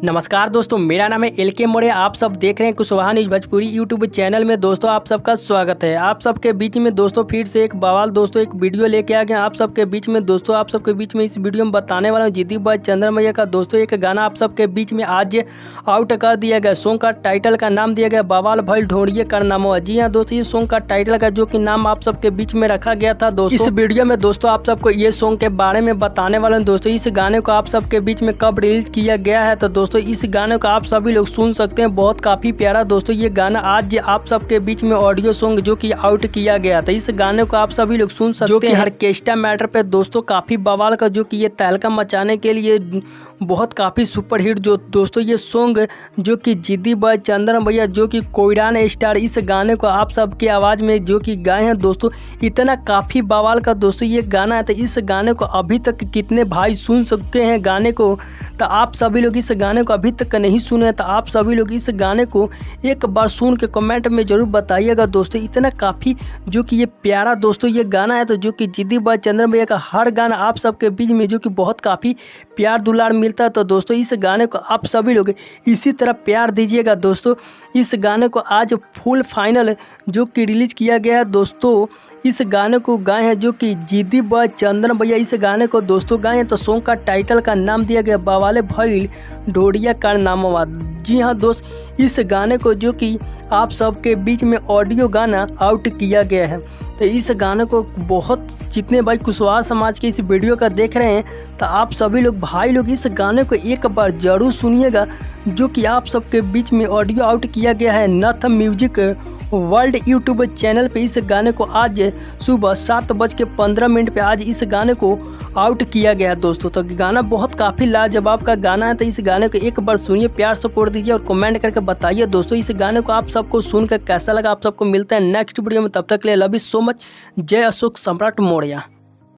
नमस्कार दोस्तों, मेरा नाम है एलके मोरे। आप सब देख रहे हैं Kushwaha news Bhojpuri YouTube channel में। दोस्तों आप सबका स्वागत है। आप सबके बीच में दोस्तों फिर से एक बवाल दोस्तों एक वीडियो लेके आ गया आप सबके बीच में। दोस्तों आप सबके बीच में इस वीडियो में बताने वाला हूँ जिद्दी बॉय चंद्रमैया का दोस्तों एक गाना आप सबके बीच में आज आउट कर दिया गया। सॉन्ग का टाइटल का नाम दिया गया बवाल भइल ढोंढिए कारनामा। जी हाँ दोस्तों, ये सॉन्ग का टाइटल का जो कि नाम आप सबके बीच में रखा गया था दोस्तों। इस वीडियो में दोस्तों आप सबको ये सॉन्ग के बारे में बताने वाला हूँ दोस्तों। इस गाने को आप सबके बीच में कब रिलीज किया गया है तो दोस्तों इस गाने आप सभी लोग सुन सकते हैं। बहुत काफी प्यारा दोस्तों ये गाना आज आप सबके बीच में ऑडियो सॉन्ग जो कि आउट किया गया था। इस गाने को आप सभी लोग सुन सकते हैं। ऑर्केस्ट्रा मैटर पे दोस्तों काफी बवाल का जो कि ये तहलका मचाने के लिए बहुत काफी सुपर हिट जो दोस्तों ये सॉन्ग जो कि जिद्दी बॉय चंद्रमैया जो कि कोयरान स्टार इस गाने को आप सबकी आवाज़ में जो कि गाए हैं दोस्तों। इतना काफ़ी बवाल का दोस्तों ये गाना है। तो इस गाने को अभी तक कितने भाई सुन सकते हैं गाने को, तो आप सभी लोग इस गाने को अभी तक नहीं सुने तो आप सभी लोग इस गाने को एक बार सुन के कमेंट में ज़रूर बताइएगा दोस्तों। इतना काफ़ी जो कि ये प्यारा दोस्तों ये गाना है। तो जो कि जिद्दी बॉय चंद्रमैया का हर गाना आप सबके बीच में जो कि बहुत काफ़ी प्यार दुलार मिलता है। तो दोस्तों इस गाने को आप सभी लोग इसी तरह प्यार दीजिएगा दोस्तों। इस गाने को आज फुल फाइनल जो कि रिलीज किया गया है दोस्तों। इस गाने को गाए हैं जो कि जिद्दी बॉय चंद्रमैया इस गाने को दोस्तों गाए हैं। तो सॉन्ग का टाइटल का नाम दिया गया बवाल भइल ढोंढिए कारनामा। जी हाँ दोस्त, इस गाने को जो कि आप सबके बीच में ऑडियो गाना आउट किया गया है। तो इस गाने को बहुत जितने भाई कुशवाहा समाज के इस वीडियो का देख रहे हैं तो आप सभी लोग भाई लोग इस गाने को एक बार ज़रूर सुनिएगा जो कि आप सबके बीच में ऑडियो आउट किया गया है नथ म्यूजिक वर्ल्ड यूट्यूब चैनल पे। इस गाने को आज सुबह 7:15 पे आज इस गाने को आउट किया गया है दोस्तों। तो गाना बहुत काफ़ी लाजवाब का गाना है। तो इस गाने को एक बार सुनिए, प्यार सपोर्ट दीजिए और कमेंट करके बताइए दोस्तों इस गाने को आप सबको सुनकर कैसा लगा। आप सबको मिलता है नेक्स्ट वीडियो में, तब तक के लिए लव यू सो मच। जय अशोक सम्राट मौर्य।